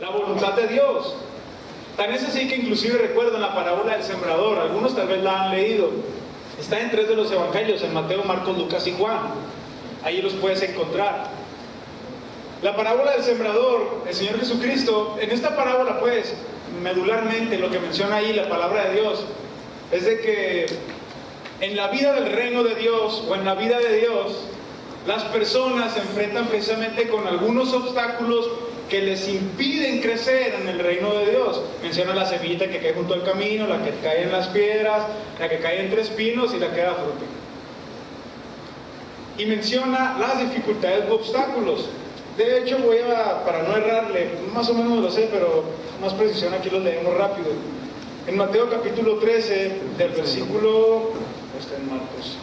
la voluntad de Dios. Tan es así que inclusive recuerdan la parábola del sembrador, algunos tal vez la han leído. Está en 3 de los evangelios, en Mateo, Marcos, Lucas y Juan. Ahí los puedes encontrar. La parábola del sembrador, el Señor Jesucristo, en esta parábola pues, medularmente lo que menciona ahí la palabra de Dios, es de que en la vida del reino de Dios, o en la vida de Dios, las personas se enfrentan precisamente con algunos obstáculos que les impiden crecer en el reino de Dios. Menciona la semillita que cae junto al camino, la que cae en las piedras, la que cae entre espinos y la que da fruto. Y menciona las dificultades u obstáculos. De hecho, para no errarle, más o menos lo sé, pero más precisión aquí lo leemos rápido. En Mateo capítulo 13, del versículo, está en Marcos,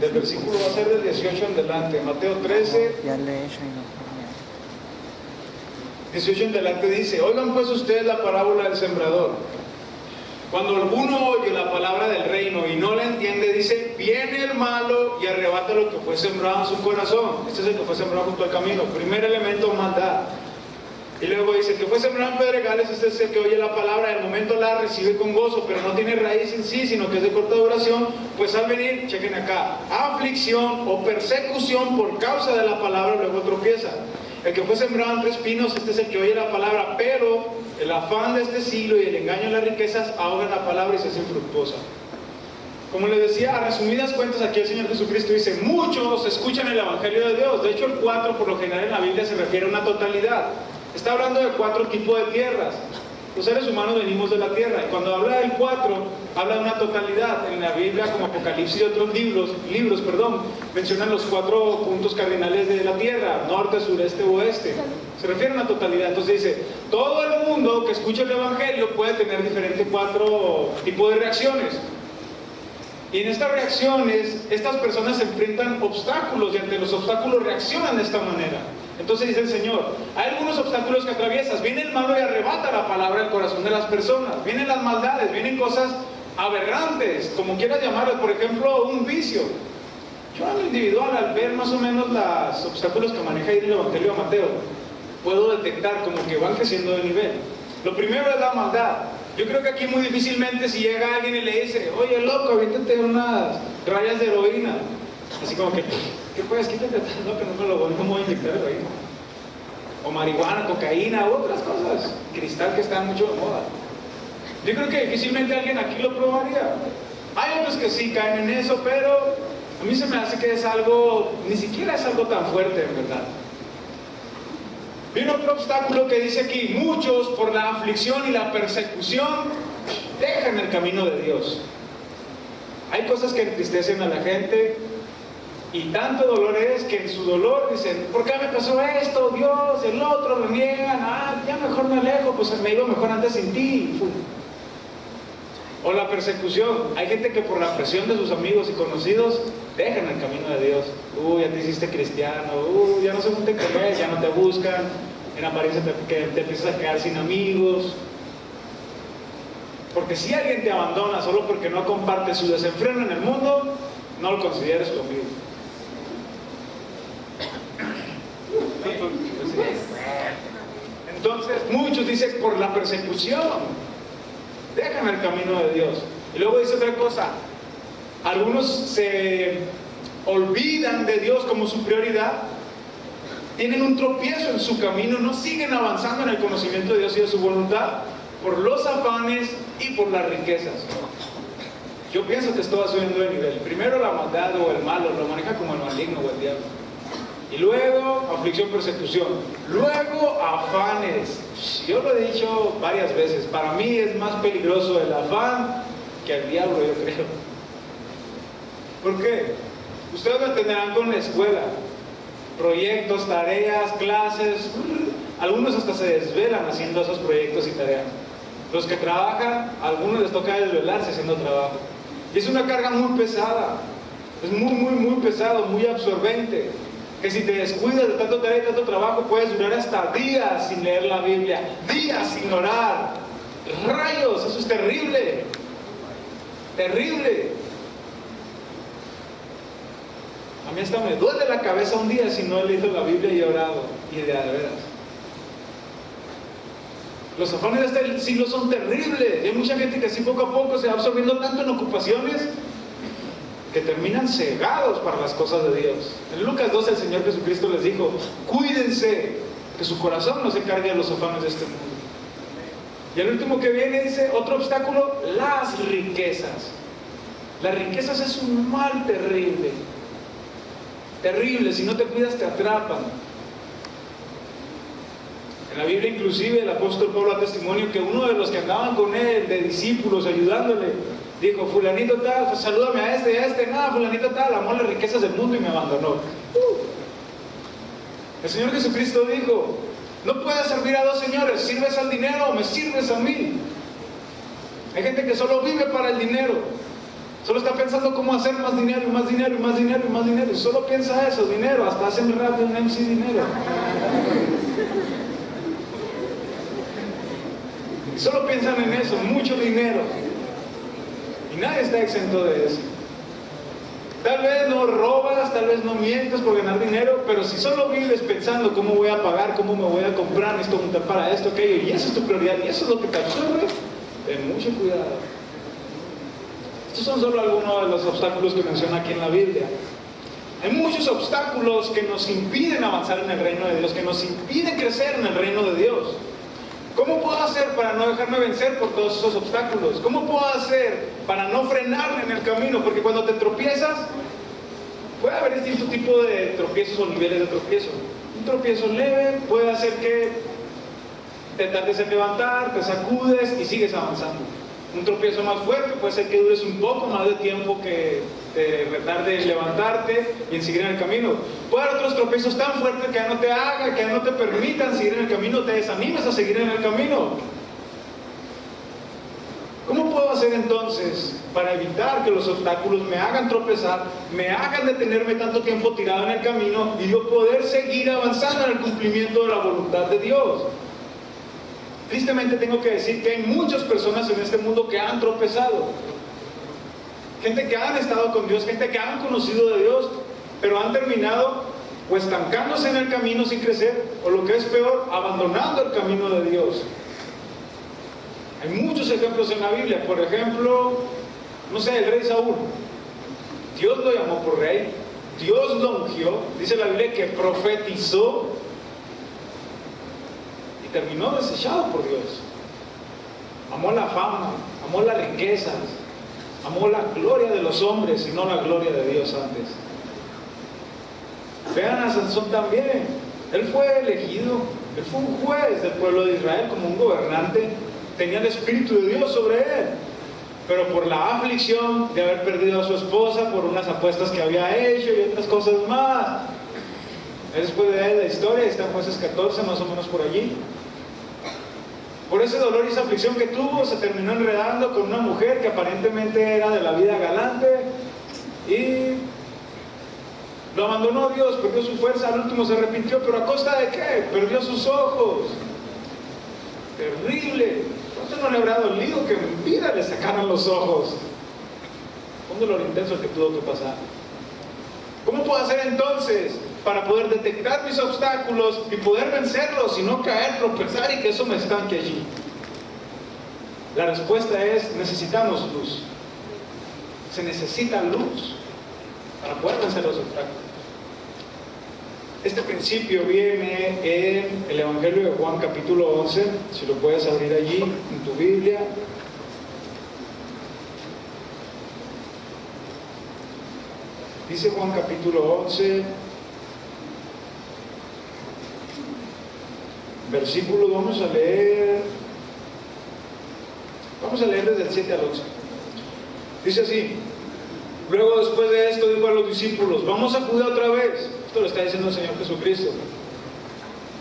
del versículo va a ser del 18 en adelante. Mateo 13, Ya le he hecho y no. 18 en adelante dice: oigan pues ustedes la parábola del sembrador. Cuando alguno oye la palabra del reino y no la entiende, dice: viene el malo y arrebata lo que fue sembrado en su corazón. Este es el que fue sembrado junto al camino. Primer elemento, maldad. Y luego dice: el que fue sembrado en pedregales, este es el que oye la palabra, del momento la recibe con gozo, pero no tiene raíz en sí, sino que es de corta duración. Pues al venir, chequen acá, aflicción o persecución por causa de la palabra, luego tropieza. El que fue sembrado entre espinos, este es el que oye la palabra, pero el afán de este siglo y el engaño de las riquezas ahogan la palabra y se hace infructuosa. Como les decía, a resumidas cuentas, aquí el Señor Jesucristo dice: muchos escuchan el Evangelio de Dios. De hecho, el 4 por lo general en la Biblia se refiere a una totalidad. Está hablando de 4 tipos de tierras. Los seres humanos venimos de la tierra, y cuando habla del 4, habla de una totalidad. En la Biblia, como Apocalipsis y otros libros, mencionan los 4 puntos cardinales de la tierra: norte, sureste, oeste. Se refiere a una totalidad. Entonces dice, todo el mundo que escucha el Evangelio puede tener diferentes 4 tipos de reacciones. Y en estas reacciones, estas personas se enfrentan obstáculos, y ante los obstáculos reaccionan de esta manera. Entonces dice el Señor: hay algunos obstáculos que atraviesas. Viene el malo y arrebata la palabra del corazón de las personas. Vienen las maldades, vienen cosas aberrantes, como quieras llamarlas. Por ejemplo, un vicio. Yo en lo individual, al ver más o menos los obstáculos que maneja ahí el Evangelio de Mateo, puedo detectar como que van creciendo de nivel. Lo primero es la maldad. Yo creo que aquí muy difícilmente, si llega alguien y le dice: oye loco, aviéntate unas rayas de heroína, así como que, ¿qué puedes? Quítate, no, que no me lo voy, no me voy a inyectar heroína. O marihuana, cocaína, u otras cosas, cristal, que están mucho de moda. Yo creo que difícilmente alguien aquí lo probaría. Hay otros que sí caen en eso, pero a mí se me hace que es algo, ni siquiera es algo tan fuerte en verdad. Viene otro obstáculo que dice aquí: muchos por la aflicción y la persecución dejan el camino de Dios. Hay cosas que entristecen a la gente, y tanto dolor es que en su dolor dicen: ¿por qué me pasó esto? Dios, el otro, lo niegan. Ya mejor me alejo, pues me iba mejor antes sin ti. O la persecución. Hay gente que por la presión de sus amigos y conocidos dejan el camino de Dios. Ya te hiciste cristiano, ya no se junten con él, ya no te buscan, en apariencia te empiezas a quedar sin amigos. Porque si alguien te abandona solo porque no comparte su desenfreno en el mundo, no lo consideres tu amigo. Entonces, muchos dicen por la persecución dejan el camino de Dios. Y luego dice otra cosa: algunos se olvidan de Dios como su prioridad, tienen un tropiezo en su camino, no siguen avanzando en el conocimiento de Dios y de su voluntad por los afanes y por las riquezas. Yo pienso que esto va subiendo de nivel. Primero la maldad o el malo lo maneja como el maligno o el diablo, y luego aflicción, persecución, luego afanes. Yo lo he dicho varias veces, para mí es más peligroso el afán que el diablo, yo creo. ¿Por qué? Ustedes lo entenderán con la escuela: proyectos, tareas, clases. Algunos hasta se desvelan haciendo esos proyectos y tareas. Los que trabajan, a algunos les toca desvelarse haciendo trabajo, y es una carga muy pesada. Es muy pesado, muy absorbente, que si te descuidas de tanto tarea y tanto trabajo, puedes durar hasta días sin leer la Biblia, días sin orar. ¡Rayos! Eso es terrible. Terrible. A mí hasta me duele la cabeza un día si no he leído la Biblia y he orado, y de veras. Los afanes de este siglo son terribles. Y hay mucha gente que así poco a poco se va absorbiendo tanto en ocupaciones que terminan cegados para las cosas de Dios. En Lucas 12 el Señor Jesucristo les dijo: cuídense que su corazón no se cargue de los afanes de este mundo. Y el último que viene dice, otro obstáculo, las riquezas. Las riquezas es un mal terrible. Terrible, si no te cuidas te atrapan. En la Biblia inclusive el apóstol Pablo da testimonio que uno de los que andaban con él, de discípulos, ayudándole, dijo: fulanito tal, pues salúdame a este y a este. Nada, fulanito tal, amó las riquezas del mundo y me abandonó. El Señor Jesucristo dijo: no puedes servir a dos señores, ¿sirves al dinero o me sirves a mí? Hay gente que solo vive para el dinero, solo está pensando cómo hacer más dinero y más dinero y más dinero y más dinero, y solo piensa eso, dinero, hasta hacen rap de un MC dinero. Y solo piensan en eso, mucho dinero. Y nadie está exento de eso. Tal vez no robas, tal vez no mientes por ganar dinero, pero si solo vives pensando cómo voy a pagar, cómo me voy a comprar, necesito juntar para esto, aquello, y eso es tu prioridad, y eso es lo que te absorbe, ten mucho cuidado. Estos son solo algunos de los obstáculos que menciona aquí en la Biblia. Hay muchos obstáculos que nos impiden avanzar en el reino de Dios, que nos impiden crecer en el reino de Dios. ¿Cómo puedo hacer para no dejarme vencer por todos esos obstáculos? ¿Cómo puedo hacer para no frenarme en el camino? Porque cuando te tropiezas, puede haber distinto tipo de tropiezos o niveles de tropiezo. Un tropiezo leve puede hacer que te tardes en levantar, te sacudes y sigues avanzando. Un tropiezo más fuerte puede ser que dures un poco más de tiempo, que te retarde en levantarte y en seguir en el camino. Puede haber otros tropiezos tan fuertes que ya no te hagan, que ya no te permitan seguir en el camino, te desanimes a seguir en el camino. ¿Cómo puedo hacer entonces para evitar que los obstáculos me hagan tropezar, me hagan detenerme tanto tiempo tirado en el camino y yo poder seguir avanzando en el cumplimiento de la voluntad de Dios? Tristemente tengo que decir que hay muchas personas en este mundo que han tropezado. Gente que han estado con Dios, gente que han conocido de Dios, pero han terminado o estancándose en el camino sin crecer, o lo que es peor, abandonando el camino de Dios. Hay muchos ejemplos en la Biblia. Por ejemplo, no sé, el rey Saúl. Dios lo llamó por rey, Dios lo ungió, dice la Biblia que profetizó, y terminó desechado por Dios. Amó la fama, amó las riquezas, amó la gloria de los hombres y no la gloria de Dios antes. Vean a Sansón también. Él fue elegido, él fue un juez del pueblo de Israel como un gobernante, tenía el Espíritu de Dios sobre él, pero por la aflicción de haber perdido a su esposa, por unas apuestas que había hecho y otras cosas más. Después de la historia, está en Jueces 14, más o menos por allí. Por ese dolor y esa aflicción que tuvo, se terminó enredando con una mujer que aparentemente era de la vida galante y lo abandonó Dios, perdió su fuerza, al último se arrepintió, pero ¿a costa de qué? Perdió sus ojos. Terrible. ¿Cuánto no le habrá dolido que en vida le sacaran los ojos? Un dolor intenso que tuvo que pasar. ¿Cómo puedo hacer entonces para poder detectar mis obstáculos y poder vencerlos y no caer, tropezar y que eso me estanque allí? La respuesta es: necesitamos luz. Se necesita luz para poder vencer los obstáculos. Este principio viene en el Evangelio de Juan capítulo 11, si lo puedes abrir allí en tu Biblia. Dice Juan capítulo 11, versículo, vamos a leer desde el 7 al 11. Dice así: luego, después de esto, dijo a los discípulos: vamos a Judea otra vez. Esto lo está diciendo el Señor Jesucristo.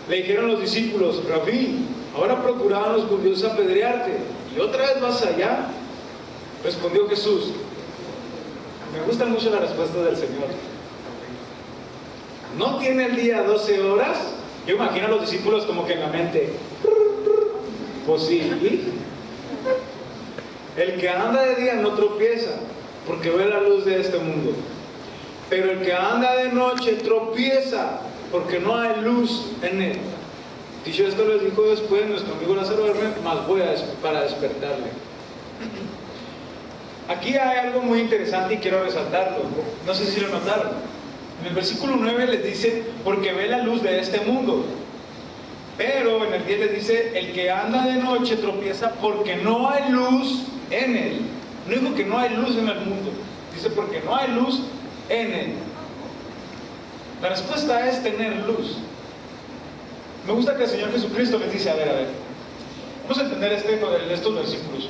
Le dijeron los discípulos: Rabí, ahora procuraban los judíos apedrearte, ¿y otra vez vas allá? Respondió Jesús. Me gusta mucho la respuesta del Señor. ¿No tiene el día 12 horas? Yo imagino a los discípulos como que en la mente: pues sí. El que anda de día no tropieza, porque ve la luz de este mundo. Pero el que anda de noche tropieza, porque no hay luz en él. Dicho esto, les dijo después: nuestro amigo Lázaro duerme, mas voy para despertarle. Aquí hay algo muy interesante y quiero resaltarlo. No sé si lo notaron. En el versículo 9 les dice: porque ve la luz de este mundo. Pero en el 10 les dice: el que anda de noche tropieza porque no hay luz en él. No dijo que no hay luz en el mundo, dice porque no hay luz en él. La respuesta es tener luz. Me gusta que el Señor Jesucristo les dice: a ver, vamos a entender estos versículos.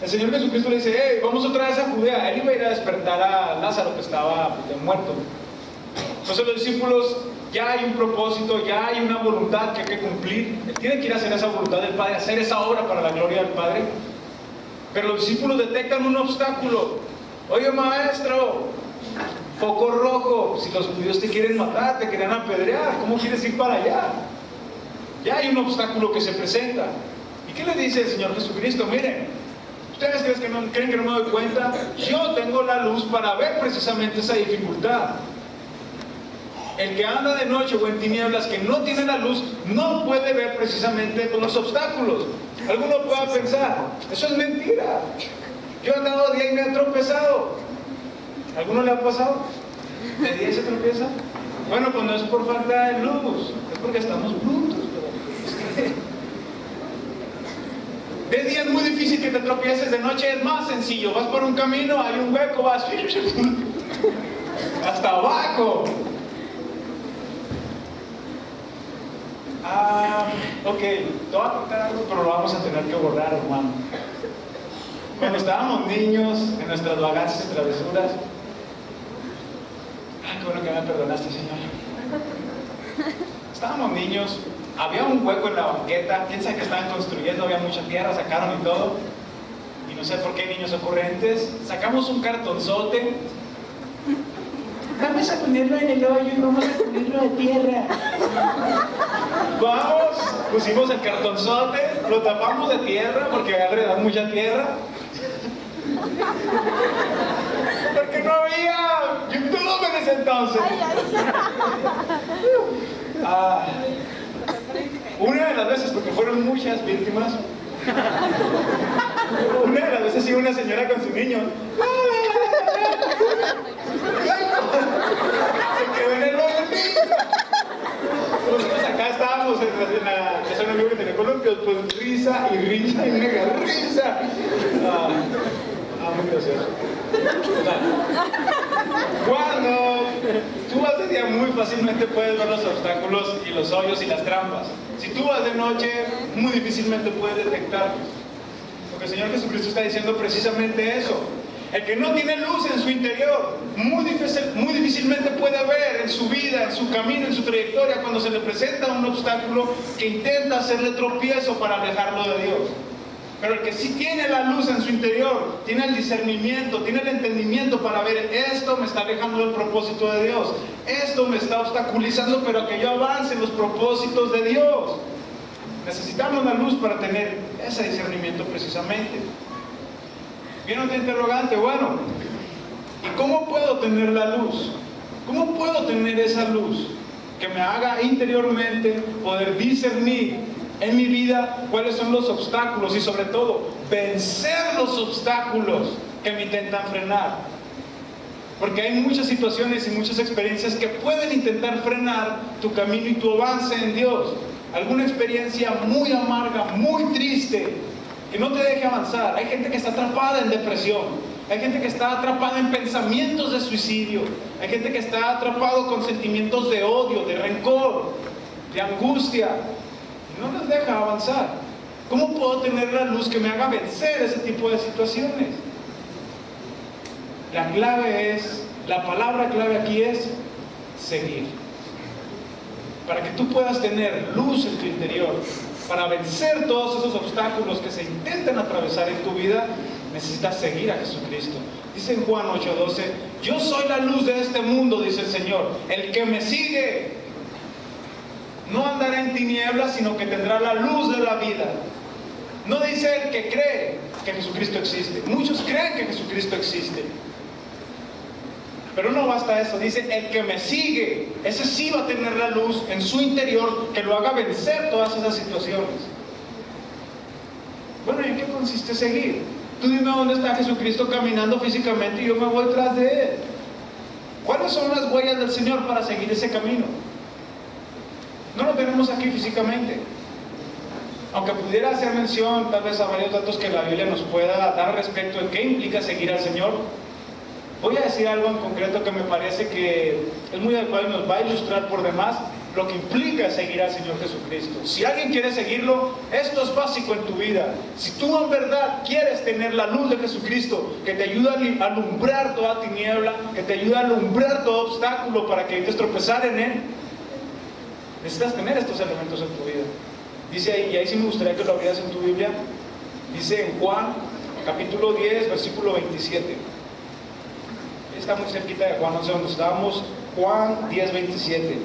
El Señor Jesucristo le dice: hey, vamos otra vez a Judea. Él iba a ir a despertar a Lázaro, que estaba muerto. Entonces los discípulos, ya hay un propósito, ya hay una voluntad que hay que cumplir. Él tiene que ir a hacer esa voluntad del Padre, hacer esa obra para la gloria del Padre. Pero los discípulos detectan un obstáculo. Oye, maestro, foco rojo, si los judíos te quieren matar, te quieren apedrear, ¿cómo quieres ir para allá? Ya hay un obstáculo que se presenta. ¿Y qué le dice el Señor Jesucristo? Miren, ¿ustedes creen que no me doy cuenta? Yo tengo la luz para ver precisamente esa dificultad. El que anda de noche o en tinieblas, que no tiene la luz, no puede ver precisamente los obstáculos. Alguno pueda pensar: eso es mentira, yo he andado día y me he tropezado. ¿Alguno le ha pasado? ¿De día se tropieza? Bueno, pues no es por falta de luz, es porque estamos brutos. De día es muy difícil que te tropieces, de noche es más sencillo. Vas por un camino, hay un hueco, vas hasta abajo. Ok, te voy a contar algo, pero lo vamos a tener que borrar, hermano. Cuando estábamos niños, en nuestras vagancias y travesuras, qué bueno que me perdonaste, Señor. Estábamos niños, había un hueco en la banqueta, quién sabe que estaban construyendo, había mucha tierra, sacaron y todo. Y no sé por qué, niños ocurrentes, sacamos un cartonzote. Vamos a ponerlo en el hoyo y vamos a ponerlo de tierra. Vamos, pusimos el cartonzote, lo tapamos de tierra porque alrededor mucha tierra. Porque no había YouTube en ese entonces. Una de las veces, porque fueron muchas víctimas, una de las veces iba una señora con su niño. Se quedó en el hoyo. Nosotros acá estábamos en la zona libre que tenía columpios, pues risa y risa y mega risa. Muy gracioso. Cuando tú vas de día, muy fácilmente puedes ver los obstáculos y los hoyos y las trampas. Si tú vas de noche, muy difícilmente puedes detectarlos. Porque el Señor Jesucristo está diciendo precisamente eso. El que no tiene luz en su interior, muy difícilmente puede ver en su vida, en su camino, en su trayectoria, cuando se le presenta un obstáculo que intenta hacerle tropiezo para alejarlo de Dios. Pero el que sí tiene la luz en su interior, tiene el discernimiento, tiene el entendimiento para ver: esto me está alejando del propósito de Dios, esto me está obstaculizando, pero que yo avance en los propósitos de Dios. Necesitamos la luz para tener ese discernimiento precisamente. Viene otra interrogante: bueno, ¿y cómo puedo tener la luz? ¿Cómo puedo tener esa luz que me haga interiormente poder discernir en mi vida cuáles son los obstáculos y, sobre todo, vencer los obstáculos que me intentan frenar? Porque hay muchas situaciones y muchas experiencias que pueden intentar frenar tu camino y tu avance en Dios. Alguna experiencia muy amarga, muy triste, que no te deje avanzar. Hay gente que está atrapada en depresión, hay gente que está atrapada en pensamientos de suicidio, hay gente que está atrapado con sentimientos de odio, de rencor, de angustia, y no les deja avanzar. ¿Cómo puedo tener la luz que me haga vencer ese tipo de situaciones? La palabra clave aquí es seguir. Para que tú puedas tener luz en tu interior, para vencer todos esos obstáculos que se intentan atravesar en tu vida, necesitas seguir a Jesucristo. Dice en Juan 8:12: yo soy la luz de este mundo, dice el Señor. El que me sigue no andará en tinieblas, sino que tendrá la luz de la vida. No dice el que cree que Jesucristo existe. Muchos creen que Jesucristo existe, Pero no basta eso, dice, el que me sigue, ese sí va a tener la luz en su interior que lo haga vencer todas esas situaciones. Bueno, ¿y en qué consiste seguir? Tú dime dónde está Jesucristo caminando físicamente y yo me voy tras de Él. ¿Cuáles son las huellas del Señor para seguir ese camino? No lo tenemos aquí físicamente. Aunque pudiera hacer mención tal vez a varios datos que la Biblia nos pueda dar respecto de qué implica seguir al Señor, voy a decir algo en concreto que me parece que es muy adecuado y nos va a ilustrar por demás lo que implica seguir al Señor Jesucristo. Si alguien quiere seguirlo, esto es básico en tu vida. Si tú en verdad quieres tener la luz de Jesucristo, que te ayuda a alumbrar toda tiniebla, que te ayuda a alumbrar todo obstáculo para que evites tropezar en él, necesitas tener estos elementos en tu vida. Dice ahí, y ahí sí me gustaría que lo abrieras en tu Biblia, dice en Juan, capítulo 10, versículo 27. Está muy cerquita de Juan 11, donde estábamos. Juan 10, 27.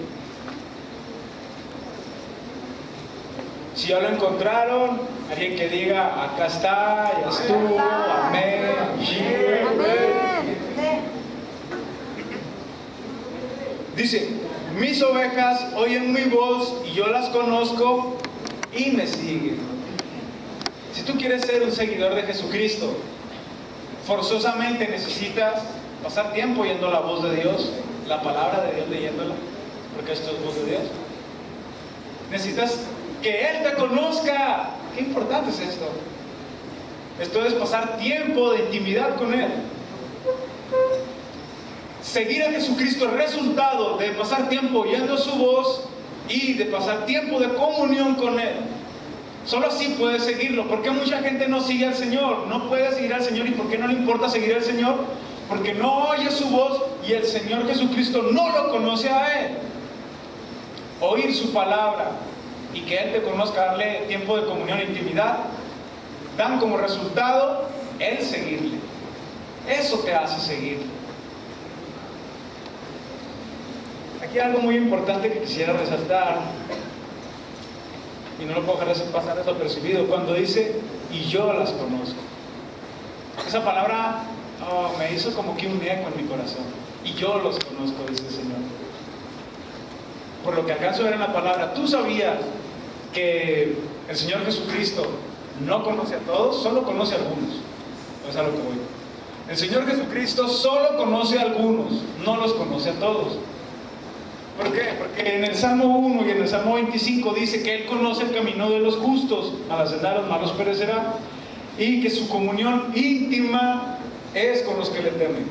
Si ya lo encontraron, alguien que diga, acá está, ya estuvo, amén, dice, mis ovejas oyen mi voz y yo las conozco y me siguen. Si tú quieres ser un seguidor de Jesucristo, forzosamente necesitas pasar tiempo oyendo la voz de Dios, la palabra de Dios leyéndola, porque esto es voz de Dios. Necesitas que Él te conozca. Qué importante es esto. Esto es pasar tiempo de intimidad con Él. Seguir a Jesucristo es resultado de pasar tiempo oyendo su voz y de pasar tiempo de comunión con Él. Solo así puedes seguirlo. ¿Por qué mucha gente no sigue al Señor? No puede seguir al Señor. ¿Y por qué no le importa seguir al Señor? Porque no oye su voz y el Señor Jesucristo no lo conoce a Él. Oír su palabra y que Él te conozca, darle tiempo de comunión e intimidad, dan como resultado el seguirle. Eso te hace seguirle. Aquí hay algo muy importante que quisiera resaltar y no lo puedo dejar pasar desapercibido. Cuando dice, y yo las conozco, esa palabra me hizo como que un eco en mi corazón. Y yo los conozco, dice el Señor. Por lo que alcanzo a ver en la palabra, ¿tú sabías que el Señor Jesucristo no conoce a todos? Solo conoce a algunos. No es a lo que voy. El Señor Jesucristo solo conoce a algunos, no los conoce a todos. ¿Por qué? Porque en el Salmo 1 y en el Salmo 25 dice que Él conoce el camino de los justos, a la senda de los malos perecerá, y que su comunión íntima es con los que le temen.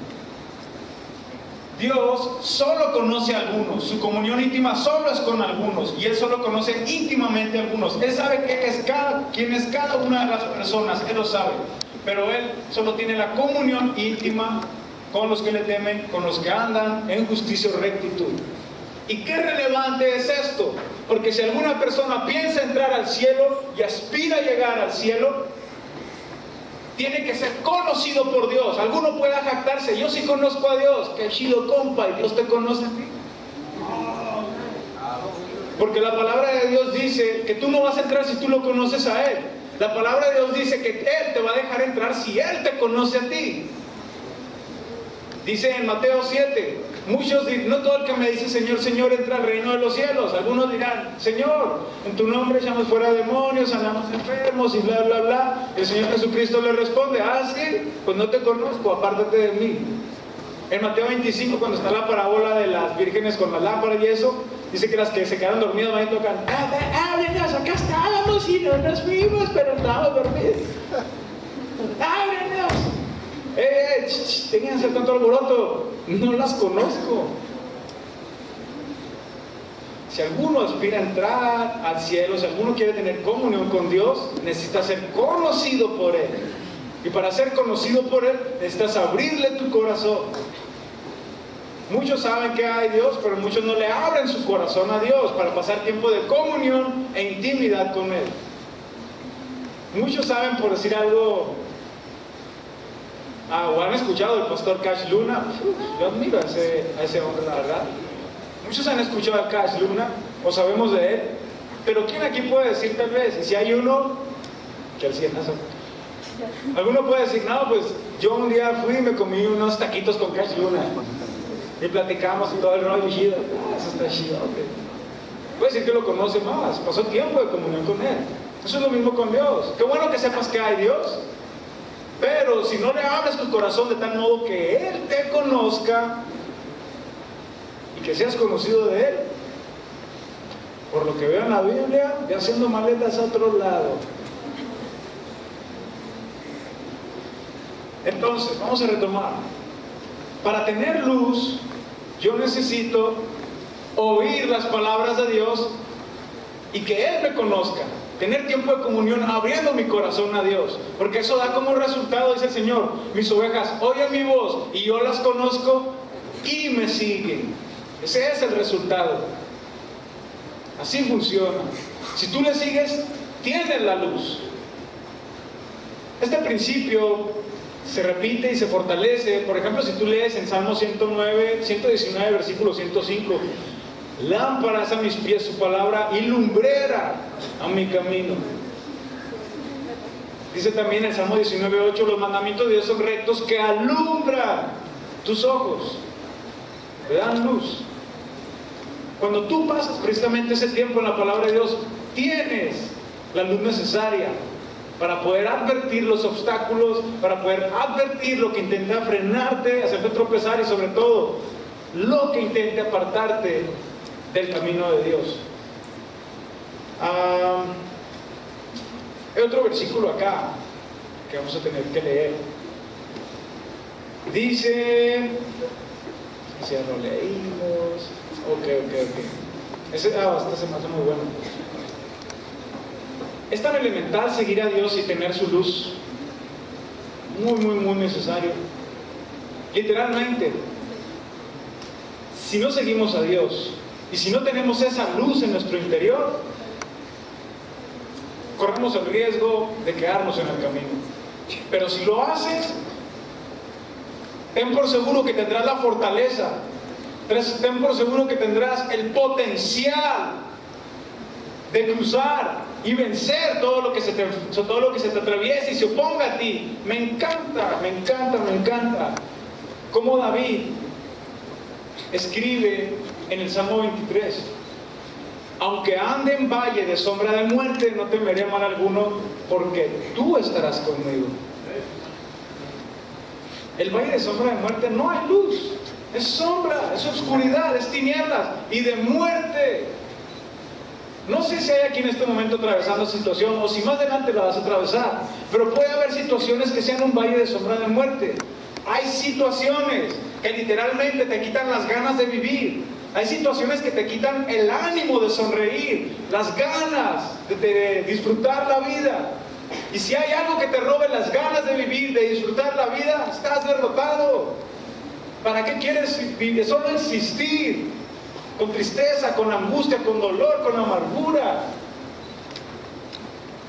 Dios solo conoce a algunos, su comunión íntima solo es con algunos, y Él solo conoce íntimamente a algunos. Él sabe quién es cada una de las personas, Él lo sabe, pero Él solo tiene la comunión íntima con los que le temen, con los que andan en justicia y rectitud. ¿Y qué relevante es esto? Porque si alguna persona piensa entrar al cielo y aspira a llegar al cielo, tiene que ser conocido por Dios. Alguno pueda jactarse, yo sí conozco a Dios, que chido compa, y Dios te conoce a ti. Porque la palabra de Dios dice que tú no vas a entrar si tú lo conoces a Él. La palabra de Dios dice que Él te va a dejar entrar si Él te conoce a ti. Dice en Mateo 7, no todo el que me dice Señor, Señor entra al reino de los cielos. Algunos dirán, Señor, en tu nombre echamos fuera demonios, sanamos enfermos y bla, bla, bla. El Señor Jesucristo le responde, sí, pues no te conozco, apártate de mí. En Mateo 25, cuando está la parábola de las vírgenes con las lámparas y eso, dice que las que se quedaron dormidas van y tocan, ábrenos, acá estábamos y no nos fuimos, pero estábamos dormidos. Ábrenos. Tengan que hacer tanto alboroto, no las conozco. Si alguno aspira a entrar al cielo, si alguno quiere tener comunión con Dios, necesita ser conocido por Él. Y para ser conocido por Él, necesitas abrirle tu corazón. Muchos saben que hay Dios, pero muchos no le abren su corazón a Dios para pasar tiempo de comunión e intimidad con Él. Muchos saben, por decir algo, o han escuchado del pastor Cash Luna. Yo admiro a ese hombre, la verdad. Muchos han escuchado a Cash Luna, o sabemos de él, pero ¿quién aquí puede decir tal vez? Y si hay uno, que al cienazo. Alguno puede decir, no, pues yo un día fui y me comí unos taquitos con Cash Luna. y platicamos y todo el rollo chido. Eso está chido, okay. Puede decir que lo conoce más, pasó tiempo de comunión con Él. Eso es lo mismo con Dios. Qué bueno que sepas que hay Dios, pero si no le abres tu corazón de tal modo que Él te conozca y que seas conocido de Él, por lo que veo en la Biblia, ya haciendo maletas a otro lado. Entonces, vamos a retomar. Para tener luz, yo necesito oír las palabras de Dios y que Él me conozca. Tener tiempo de comunión abriendo mi corazón a Dios. Porque eso da como resultado, dice el Señor, mis ovejas oyen mi voz y yo las conozco y me siguen. Ese es el resultado. Así funciona. Si tú le sigues, tienes la luz. Este principio se repite y se fortalece. Por ejemplo, si tú lees en Salmo 119, versículo 105, lámparas a mis pies su palabra y lumbrera a mi camino. Dice también en Salmo 19:8, los mandamientos de Dios son rectos que alumbran tus ojos, te dan luz. Cuando tú pasas precisamente ese tiempo en la palabra de Dios, tienes la luz necesaria para poder advertir los obstáculos, para poder advertir lo que intenta frenarte, hacerte tropezar y sobre todo lo que intente apartarte del camino de Dios. Hay otro versículo acá que vamos a tener que leer. Dice, si ya lo leímos. Ok. Este se me hace muy bueno. Es tan elemental seguir a Dios y tener su luz. Muy necesario. Literalmente, si no seguimos a Dios y si no tenemos esa luz en nuestro interior, corremos el riesgo de quedarnos en el camino. Pero si lo haces, ten por seguro que tendrás la fortaleza, ten por seguro que tendrás el potencial de cruzar y vencer todo lo que se te atraviese y se oponga a ti. Me encanta cómo David escribe en el Salmo 23: aunque ande en valle de sombra de muerte, no temeré mal alguno, porque tú estarás conmigo. El valle de sombra de muerte no hay luz, es sombra, es oscuridad, es tinieblas y de muerte. No sé si hay aquí en este momento atravesando situación o si más adelante la vas a atravesar, pero puede haber situaciones que sean un valle de sombra de muerte. Hay situaciones que literalmente te quitan las ganas de vivir. Hay situaciones que te quitan el ánimo de sonreír, las ganas de disfrutar la vida. Y si hay algo que te robe las ganas de vivir, de disfrutar la vida, estás derrotado. ¿Para qué quieres vivir? Solo insistir, con tristeza, con angustia, con dolor, con amargura.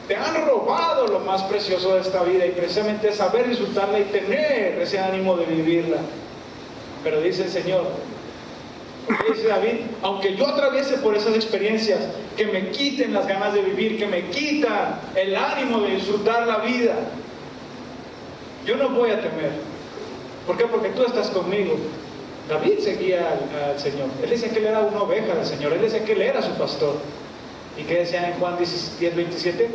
Te han robado lo más precioso de esta vida, y precisamente es saber disfrutarla y tener ese ánimo de vivirla. Pero dice el Señor, dice David, aunque yo atraviese por esas experiencias que me quiten las ganas de vivir, que me quitan el ánimo de disfrutar la vida, yo no voy a temer. ¿Por qué? Porque tú estás conmigo. David seguía al Señor. Él decía que él era una oveja del Señor. Él decía que él era su pastor. ¿Y qué decía en Juan 10:27?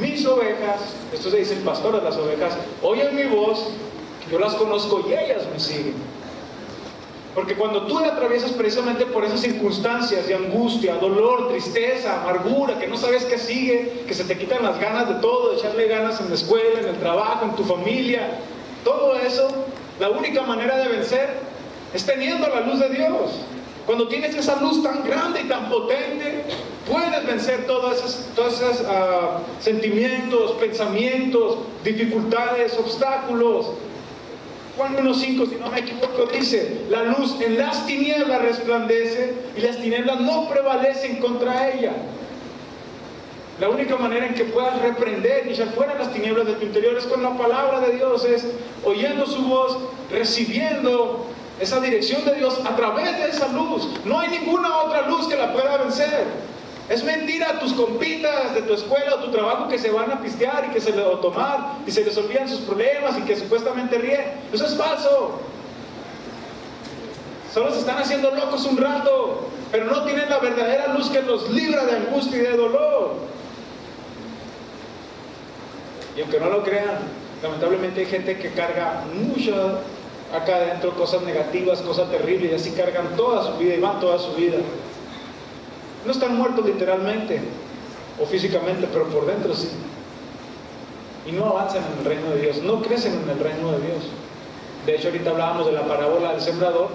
Mis ovejas, esto se dice el pastor de las ovejas, oyen mi voz, yo las conozco y ellas me siguen. Porque cuando tú atraviesas precisamente por esas circunstancias de angustia, dolor, tristeza, amargura, que no sabes qué sigue, que se te quitan las ganas de todo, de echarle ganas en la escuela, en el trabajo, en tu familia, todo eso, la única manera de vencer es teniendo la luz de Dios. Cuando tienes esa luz tan grande y tan potente, puedes vencer todos esos sentimientos, pensamientos, dificultades, obstáculos. Juan 1:5, si no me equivoco, dice: la luz en las tinieblas resplandece y las tinieblas no prevalecen contra ella. La única manera en que puedas reprender y echar fuera las tinieblas de tu interior es con la palabra de Dios, es oyendo su voz, recibiendo esa dirección de Dios a través de esa luz. No hay ninguna otra luz que la pueda vencer. Es mentira tus compitas de tu escuela o tu trabajo que se van a pistear y que se les va a tomar y se les olvidan sus problemas y que supuestamente ríen. Eso es falso. Solo se están haciendo locos un rato, pero no tienen la verdadera luz que los libra de angustia y de dolor. Y aunque no lo crean, lamentablemente hay gente que carga mucho acá adentro, cosas negativas, cosas terribles, y así cargan toda su vida y van toda su vida. No están muertos literalmente o físicamente, pero por dentro sí. Y no avanzan en el reino de Dios, no crecen en el reino de Dios. De hecho, ahorita hablábamos de la parábola del sembrador,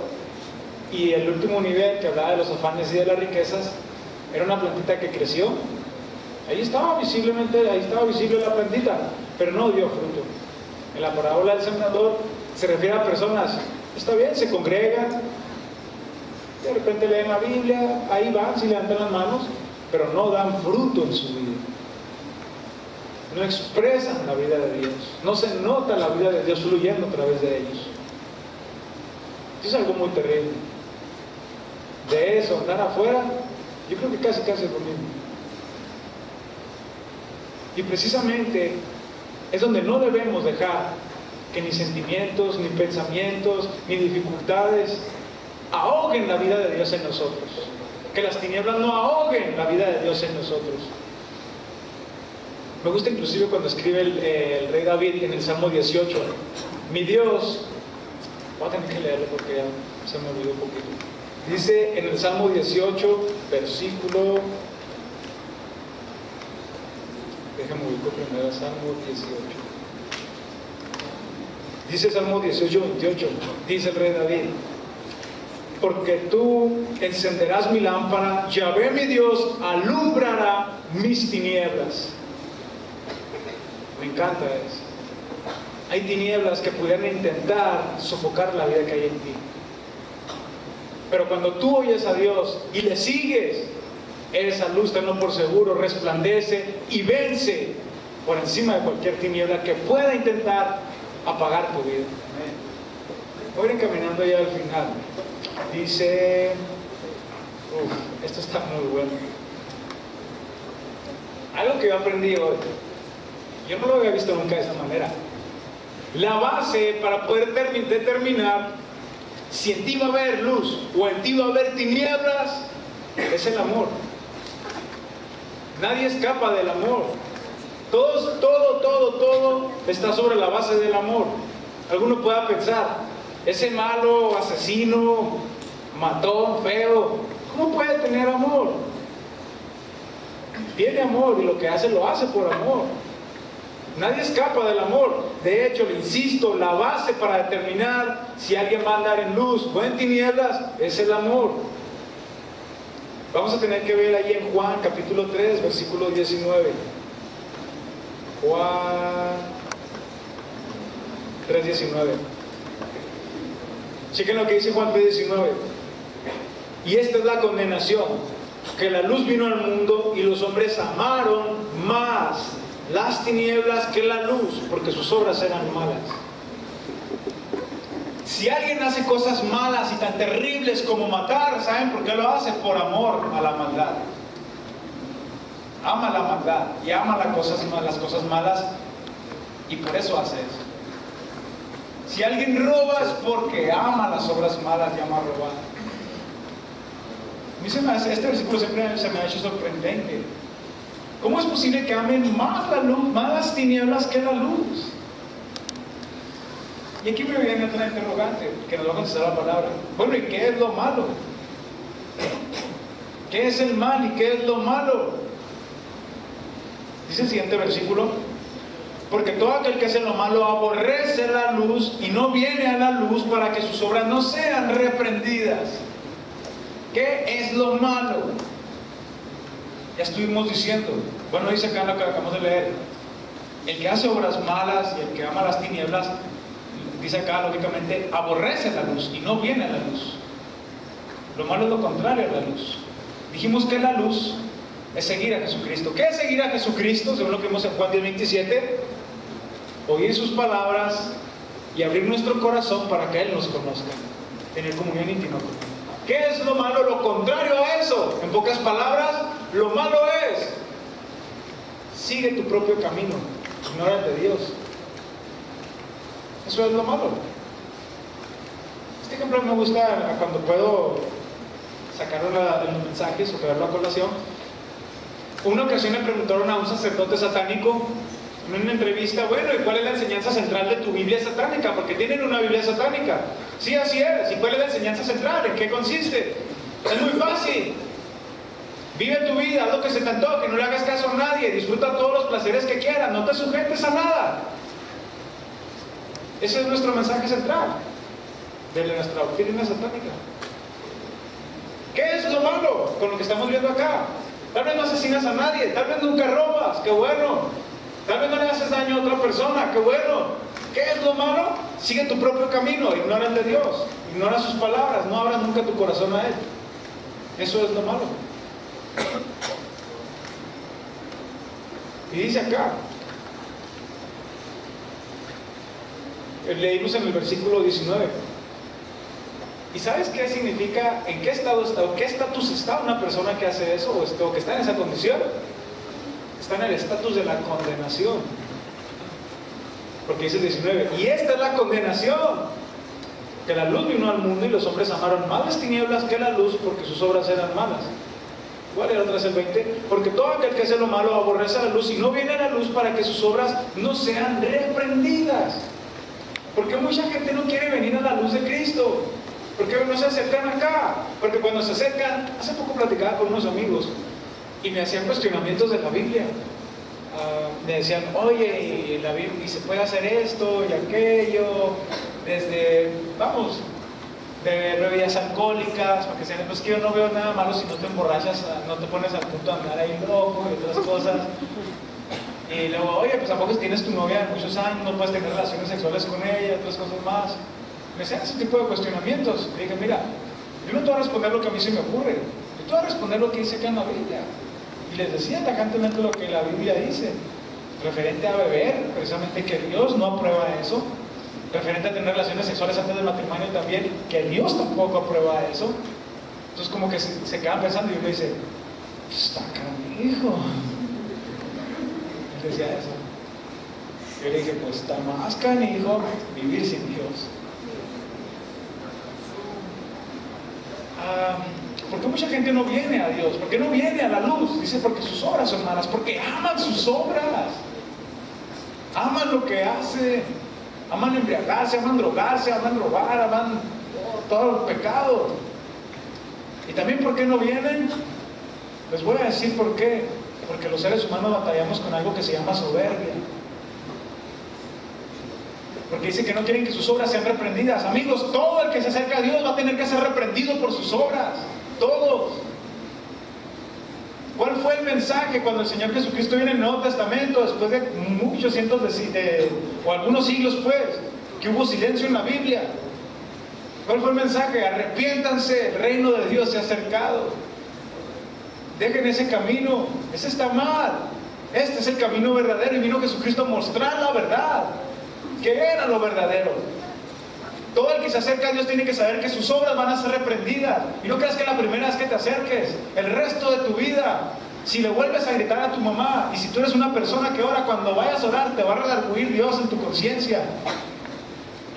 y el último nivel que hablaba de los afanes y de las riquezas era una plantita que creció. Ahí estaba visible la plantita, pero no dio fruto. En la parábola del sembrador se refiere a personas, está bien, se congregan, de repente leen la Biblia, ahí van, si levantan las manos, pero no dan fruto en su vida. No expresan la vida de Dios, no se nota la vida de Dios fluyendo a través de ellos. Eso es algo muy terrible. De eso, andar afuera, yo creo que casi es lo mismo. Y precisamente es donde no debemos dejar que ni sentimientos, ni pensamientos, ni dificultades ahoguen la vida de Dios en nosotros. Que las tinieblas no ahoguen la vida de Dios en nosotros. Me gusta inclusive cuando escribe el rey David en el Salmo 18. Mi Dios, voy a tener que leerlo porque ya se me olvidó un poquito. Dice en el Salmo 18, versículo... Déjame ubicar primero Salmo 18. Dice Salmo 18, 28. Dice el rey David: porque tú encenderás mi lámpara, Yahvé mi Dios alumbrará mis tinieblas. Me encanta eso. Hay tinieblas que pudieran intentar sofocar la vida que hay en ti. Pero cuando tú oyes a Dios y le sigues, esa luz, tenlo por seguro, resplandece y vence por encima de cualquier tiniebla que pueda intentar apagar tu vida. Voy encaminando ya al final. Dice, esto está muy bueno. Algo que yo aprendí hoy, yo no lo había visto nunca de esa manera. La base para poder determinar si en ti va a haber luz o en ti va a haber tinieblas es el amor. Nadie escapa del amor. Todo está sobre la base del amor. Alguno pueda pensar, ese malo, asesino, matón, feo, ¿cómo puede tener amor? Tiene amor y lo que hace lo hace por amor. Nadie escapa del amor. De hecho, le insisto, la base para determinar si alguien va a andar en luz o en tinieblas es el amor. Vamos a tener que ver ahí en Juan capítulo 3, versículo 19. Juan 3:19. Chequen lo que dice Juan 3:19. Y esta es la condenación, que la luz vino al mundo y los hombres amaron más las tinieblas que la luz, porque sus obras eran malas. Si alguien hace cosas malas y tan terribles como matar, ¿saben por qué lo hace? Por amor a la maldad. Ama la maldad y ama las cosas malas, y por eso hace eso. Si alguien roba es porque ama las obras malas y ama robar. A mí este versículo siempre se me ha hecho sorprendente. ¿Cómo es posible que amen más la luz, más las tinieblas que la luz? Y aquí me viene otra interrogante que nos va a contestar la palabra. Bueno, ¿y qué es lo malo? ¿Qué es el mal y qué es lo malo? Dice el siguiente versículo: porque todo aquel que hace lo malo aborrece la luz y no viene a la luz para que sus obras no sean reprendidas. ¿Qué es lo malo? Ya estuvimos diciendo, bueno, dice acá lo que acabamos de leer: el que hace obras malas y el que ama las tinieblas, dice acá lógicamente, aborrece la luz y no viene a la luz. Lo malo es lo contrario a la luz. Dijimos que la luz es seguir a Jesucristo. ¿Qué es seguir a Jesucristo? Según lo que vimos en Juan 10:27, oír sus palabras y abrir nuestro corazón para que Él nos conozca, tener comunión íntima con Él. ¿Qué es lo malo? Lo contrario a eso. En pocas palabras, lo malo es: sigue tu propio camino, ignora el de Dios. Eso es lo malo. Este ejemplo me gusta cuando puedo sacarlo en los mensajes o traerlo a colación. Una ocasión le preguntaron a un sacerdote satánico en una entrevista, bueno, ¿y cuál es la enseñanza central de tu Biblia satánica? Porque tienen una Biblia satánica. Sí, así es. ¿Y cuál es la enseñanza central? ¿En qué consiste? Es muy fácil. Vive tu vida, haz lo que se te antoje, no le hagas caso a nadie, disfruta todos los placeres que quieras, no te sujetes a nada. Ese es nuestro mensaje central de nuestra doctrina satánica. ¿Qué es lo malo con lo que estamos viendo acá? Tal vez no asesinas a nadie, tal vez nunca robas, qué bueno. Tal vez no le haces daño a otra persona, qué bueno. ¿Qué es lo malo? Sigue tu propio camino, ignora el de Dios, ignora sus palabras, no abras nunca tu corazón a Él. Eso es lo malo. Y dice acá, leímos en el versículo 19. ¿Y sabes qué significa, en qué estado está, o qué estatus está una persona que hace eso, o que está en esa condición? Está en el estatus de la condenación. Porque dice el 19, y esta es la condenación, que la luz vino al mundo y los hombres amaron más las tinieblas que la luz, porque sus obras eran malas. ¿Cuál era otra vez el 20? Porque todo aquel que hace lo malo aborrece a la luz y no viene a la luz para que sus obras no sean reprendidas. ¿Por qué mucha gente no quiere venir a la luz de Cristo? ¿Por qué no se acercan acá? Porque cuando se acercan, hace poco platicaba con unos amigos y me hacían cuestionamientos de la Biblia. Me decían, oye, la Biblia, y se puede hacer esto y aquello, desde, vamos, de bebidas alcohólicas, porque decían, pues que yo no veo nada malo si no te emborrachas, no te pones al punto de andar ahí loco y otras cosas. Y luego, oye, pues tampoco si tienes tu novia de muchos años, no puedes tener relaciones sexuales con ella, otras cosas más. Me hacían ese tipo de cuestionamientos. Le dije, mira, yo no te voy a responder lo que a mí se me ocurre, yo te voy a responder lo que dice acá en la Biblia. Y les decía tajantemente lo que la Biblia dice, referente a beber, precisamente que Dios no aprueba eso, referente a tener relaciones sexuales antes del matrimonio también, que Dios tampoco aprueba eso. Entonces como que se quedan pensando y uno dice, está canijo. Él decía eso. Yo le dije, pues está más canijo vivir sin Dios. ¿Por qué mucha gente no viene a Dios? ¿Por qué no viene a la luz? Dice, porque sus obras son malas, porque aman sus obras, aman lo que hace, aman embriagarse, aman drogarse, aman robar, aman todo el pecado. Y también, ¿por qué no vienen? Les voy a decir por qué. Porque los seres humanos batallamos con algo que se llama soberbia. Porque dice que no quieren que sus obras sean reprendidas. Amigos, todo el que se acerca a Dios va a tener que ser reprendido por sus obras. Todos. ¿Cuál fue el mensaje cuando el Señor Jesucristo viene en el Nuevo Testamento, después de muchos cientos o algunos siglos pues, que hubo silencio en la Biblia? ¿Cuál fue el mensaje? Arrepiéntanse, el reino de Dios se ha acercado. Dejen ese camino, ese está mal. Este es el camino verdadero y vino Jesucristo a mostrar la verdad. ¿Qué era lo verdadero? Todo el que se acerca a Dios tiene que saber que sus obras van a ser reprendidas. Y no creas que la primera vez que te acerques, el resto de tu vida, si le vuelves a gritar a tu mamá, y si tú eres una persona que ora, cuando vayas a orar, te va a redarguir Dios en tu conciencia.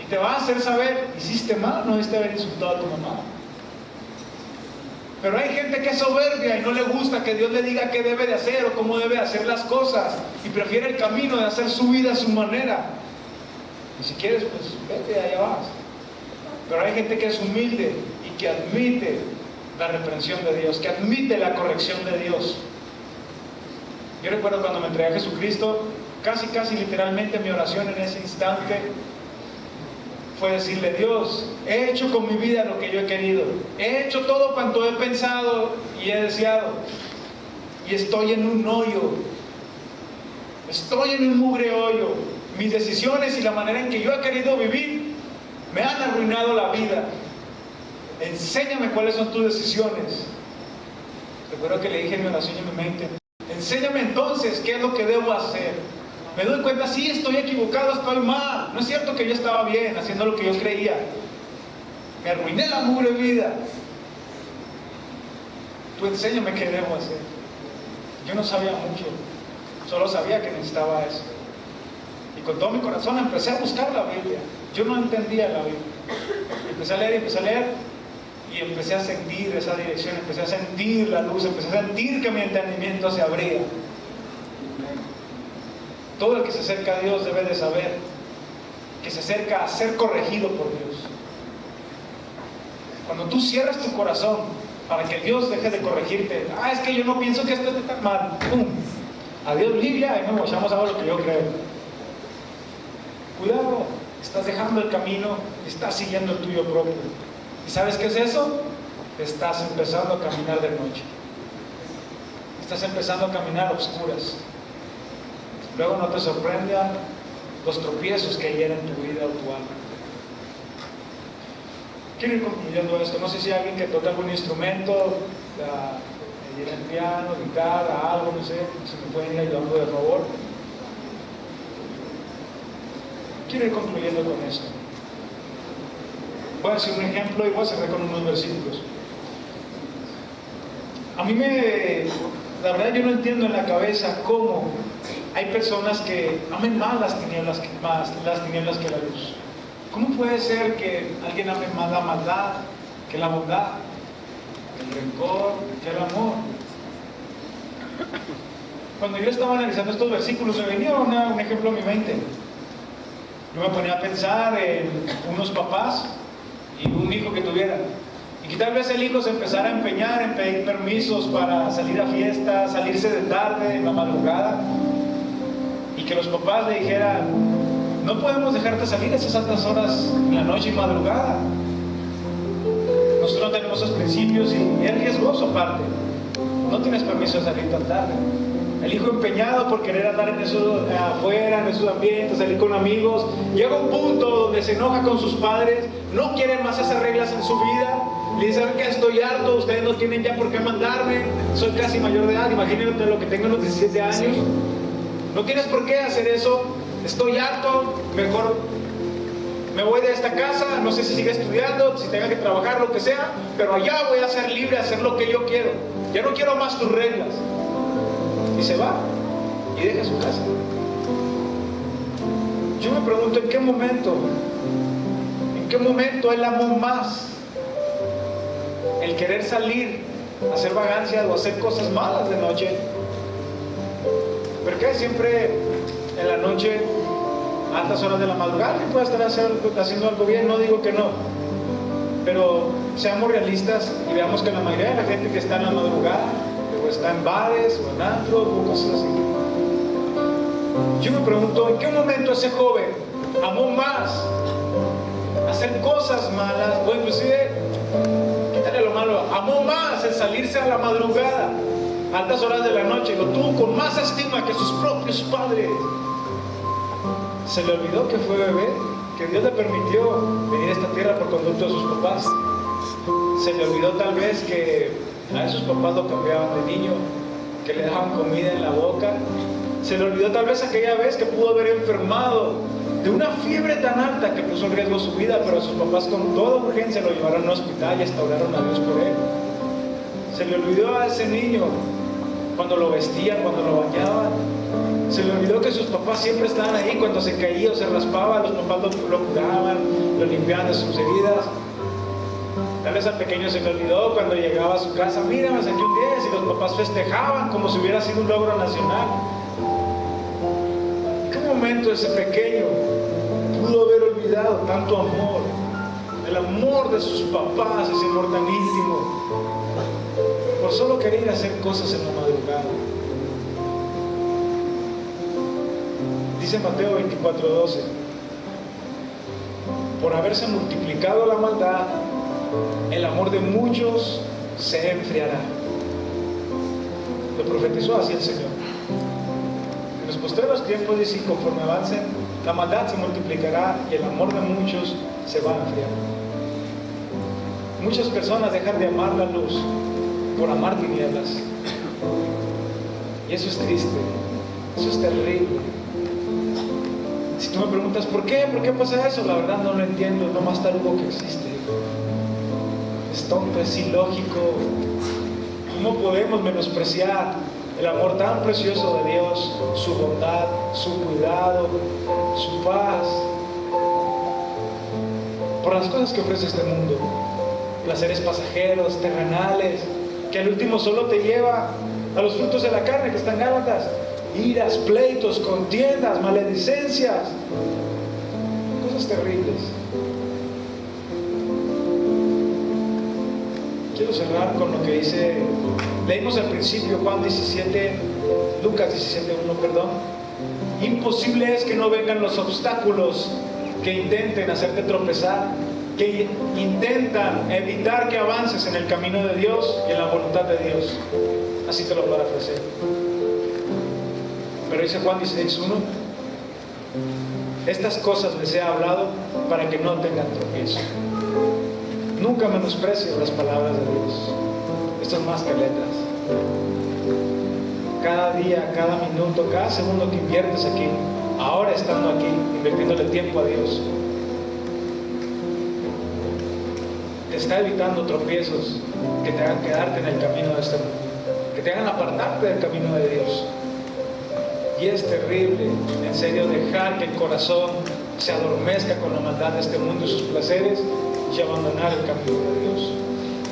Y te va a hacer saber, hiciste mal, no debiste haber insultado a tu mamá. Pero hay gente que es soberbia y no le gusta que Dios le diga qué debe de hacer o cómo debe hacer las cosas. Y prefiere el camino de hacer su vida a su manera. Y si quieres, pues vete, allá vas. Pero hay gente que es humilde y que admite la reprensión de Dios, que admite la corrección de Dios. Yo recuerdo cuando me entregué a Jesucristo, casi literalmente mi oración en ese instante fue decirle, Dios, he hecho con mi vida lo que yo he querido, he hecho todo cuanto he pensado y he deseado, y estoy en un hoyo, estoy en un mugre hoyo. Mis decisiones y la manera en que yo he querido vivir me han arruinado la vida. Enséñame cuáles son tus decisiones. Recuerdo que le dije en mi oración y en mi mente, enséñame entonces qué es lo que debo hacer. Me doy cuenta, sí, estoy equivocado, estoy mal. No es cierto que yo estaba bien haciendo lo que yo creía. Me arruiné la mugre vida. Tú enséñame qué debo hacer. Yo no sabía mucho, solo sabía que necesitaba eso. Y con todo mi corazón empecé a buscar la Biblia. Yo no entendía la Biblia. Empecé a leer y empecé a sentir esa dirección, empecé a sentir la luz, empecé a sentir que mi entendimiento se abría. Todo el que se acerca a Dios debe de saber que se acerca a ser corregido por Dios. Cuando tú cierras tu corazón para que Dios deje de corregirte, es que yo no pienso que esto esté tan mal, ¡pum! Adiós Biblia, ahí nos mochamos a lo que yo creo. Cuidado, estás dejando el camino y estás siguiendo el tuyo propio. ¿Y sabes qué es eso? Estás empezando a caminar de noche. Estás empezando a caminar a oscuras. Luego no te sorprendan los tropiezos que hieren tu vida o tu alma. Quiero ir concluyendo esto. No sé si hay alguien que toca algún instrumento, el piano, guitarra, algo, no sé, si me pueden ir ayudando de favor. Quiero ir concluyendo con esto. Voy a hacer un ejemplo y voy a cerrar con unos versículos. La verdad yo no entiendo en la cabeza cómo hay personas que amen más las tinieblas que la luz. ¿Cómo puede ser que alguien ame más la maldad que la bondad, que el rencor, que el amor? Cuando yo estaba analizando estos versículos me venía un ejemplo a mi mente. Yo me ponía a pensar en unos papás y un hijo que tuvieran. Y que tal vez el hijo se empezara a empeñar en pedir permisos para salir a fiestas, salirse de tarde, en la madrugada. Y que los papás le dijeran: no podemos dejarte salir a esas altas horas en la noche y madrugada. Nosotros no tenemos esos principios y es riesgoso aparte. No tienes permiso de salir tan tarde. El hijo empeñado por querer andar en eso, afuera, en esos ambientes, salir con amigos. Llega un punto donde se enoja con sus padres, no quieren más esas reglas en su vida. Le dice: ¿saben qué? Estoy harto, ustedes no tienen ya por qué mandarme. Soy casi mayor de edad, imagínate lo que tengo en los 17 años. No tienes por qué hacer eso. Estoy harto, mejor me voy de esta casa, no sé si sigue estudiando, si tenga que trabajar, lo que sea, pero allá voy a ser libre, a hacer lo que yo quiero. Ya no quiero más tus reglas. Y se va y deja su casa. Yo me pregunto, ¿en qué momento él amó más el querer salir a hacer vagancias o hacer cosas malas de noche? Porque siempre en la noche, a altas horas de la madrugada, que pueda estar haciendo algo bien, no digo que no, pero seamos realistas y veamos que la mayoría de la gente que está en la madrugada o está en bares o en antros o cosas así. Yo me pregunto, ¿en qué momento ese joven amó más hacer cosas malas, o inclusive, quítale lo malo, amó más el salirse a la madrugada, a altas horas de la noche, lo tuvo con más estima que sus propios padres? Se le olvidó que fue bebé, que Dios le permitió venir a esta tierra por conducto de sus papás. Se le olvidó tal vez que a esos papás lo cambiaban de niño, que le dejaban comida en la boca. Se le olvidó tal vez aquella vez que pudo haber enfermado de una fiebre tan alta que puso en riesgo su vida, pero sus papás con toda urgencia lo llevaron al hospital y restauraron a Dios por él. Se le olvidó a ese niño cuando lo vestían, cuando lo bañaban. Se le olvidó que sus papás siempre estaban ahí cuando se caía o se raspaba, los papás lo curaban, lo limpiaban de sus heridas. Tal vez al pequeño se le olvidó cuando llegaba a su casa: mira, me saqué un 10, y los papás festejaban como si hubiera sido un logro nacional. ¿En qué momento ese pequeño pudo haber olvidado tanto amor? El amor de sus papás, ese amor tan íntimo, por solo querer hacer cosas en la madrugada. Dice Mateo 24:12: por haberse multiplicado la maldad, el amor de muchos se enfriará. Lo profetizó así el Señor. En los postreros tiempos dice: y conforme avancen, la maldad se multiplicará y el amor de muchos se va a enfriar. Muchas personas dejan de amar la luz por amar tinieblas. Y eso es triste, eso es terrible. Si tú me preguntas ¿por qué pasa eso? La verdad no lo entiendo, es lo más tarugo que existe. Es tonto, es ilógico. ¿Cómo podemos menospreciar el amor tan precioso de Dios, su bondad, su cuidado, su paz, por las cosas que ofrece este mundo, placeres pasajeros, terrenales, que al último solo te lleva a los frutos de la carne que están en Gálatas: iras, pleitos, contiendas, maledicencias, cosas terribles. Quiero cerrar con lo que leímos al principio, Lucas 17:1, perdón. Imposible es que no vengan los obstáculos que intenten hacerte tropezar, que intentan evitar que avances en el camino de Dios y en la voluntad de Dios. Así te lo parafraseo. Pero dice Juan 16:1: estas cosas les he hablado para que no tengan tropiezo. Nunca menosprecies las palabras de Dios. Esto es más que letras. Cada día, cada minuto, cada segundo que inviertes aquí, ahora estando aquí, invirtiéndole tiempo a Dios, te está evitando tropiezos que te hagan quedarte en el camino de este mundo, que te hagan apartarte del camino de Dios. Y es terrible, en serio, dejar que el corazón se adormezca con la maldad de este mundo y sus placeres y abandonar el camino de Dios.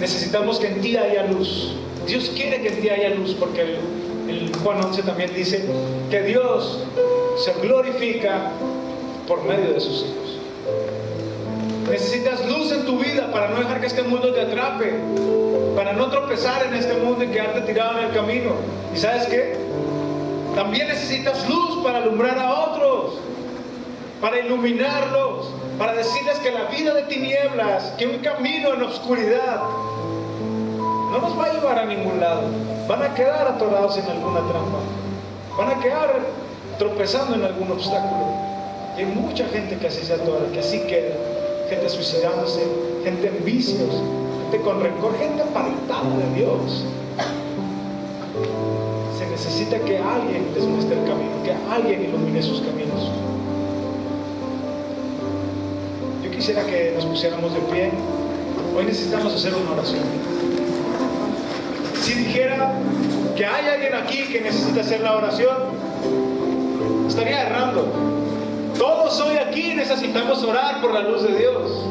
Necesitamos que en ti haya luz. Dios quiere que en ti haya luz, porque el Juan 11 también dice que Dios se glorifica por medio de sus hijos. Necesitas luz en tu vida para no dejar que este mundo te atrape, para no tropezar en este mundo y quedarte tirado en el camino. ¿Y sabes qué? También necesitas luz para alumbrar a otros, para iluminarlos, para decirles que la vida de tinieblas, que un camino en oscuridad no nos va a llevar a ningún lado. Van a quedar atorados en alguna trampa, van a quedar tropezando en algún obstáculo. Y hay mucha gente que así se atora, que así queda, gente suicidándose, gente en vicios, gente con rencor, gente apartada de Dios. Se necesita que alguien les muestre el camino, que alguien ilumine sus caminos. Yo quisiera que nos pusiéramos de pie. Hoy necesitamos hacer una oración. Si dijera que hay alguien aquí que necesita hacer la oración, estaría errando. Todos hoy aquí necesitamos orar por la luz de Dios.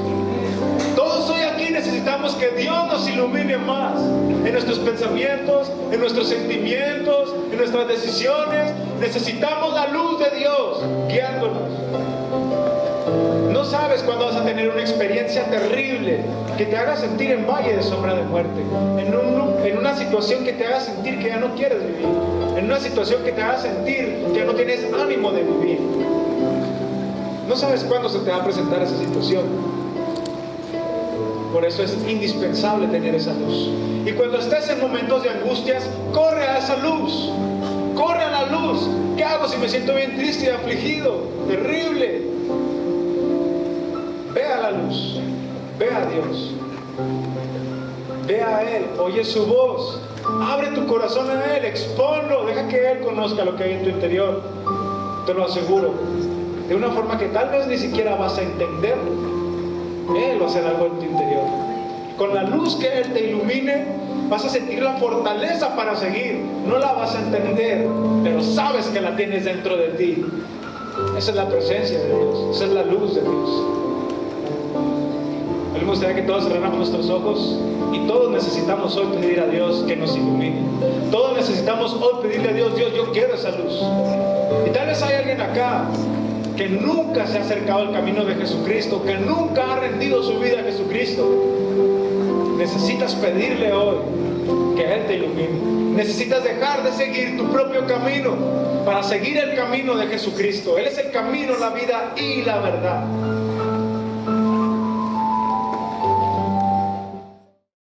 Todos hoy aquí necesitamos que Dios nos ilumine más en nuestros pensamientos, en nuestros sentimientos, en nuestras decisiones. Necesitamos la luz de Dios guiándonos. No sabes cuándo vas a tener una experiencia terrible que te haga sentir en valle de sombra de muerte, en una situación que te haga sentir que ya no quieres vivir, en una situación que te haga sentir que ya no tienes ánimo de vivir. No sabes cuándo se te va a presentar esa situación. Por eso es indispensable tener esa luz. Y cuando estés en momentos de angustias, corre a esa luz. Corre a la luz. ¿Qué hago si me siento bien triste y afligido? Terrible. Ve a la luz. Ve a Dios. Ve a Él. Oye su voz. Abre tu corazón a Él. Expónlo. Deja que Él conozca lo que hay en tu interior. Te lo aseguro. De una forma que tal vez ni siquiera vas a entender. Él va a hacer algo en tu interior. Con la luz que Él te ilumine, vas a sentir la fortaleza para seguir. No la vas a entender, pero sabes que la tienes dentro de ti. Esa es la presencia de Dios. Esa es la luz de Dios. A mí me gustaría que todos cerráramos nuestros ojos. Y todos necesitamos hoy pedir a Dios que nos ilumine. Todos necesitamos hoy pedirle a Dios: Dios, yo quiero esa luz. Y tal vez hay alguien acá que nunca se ha acercado al camino de Jesucristo, que nunca ha rendido su vida a Jesucristo. Necesitas pedirle hoy que Él te ilumine. Necesitas dejar de seguir tu propio camino para seguir el camino de Jesucristo. Él es el camino, la vida y la verdad.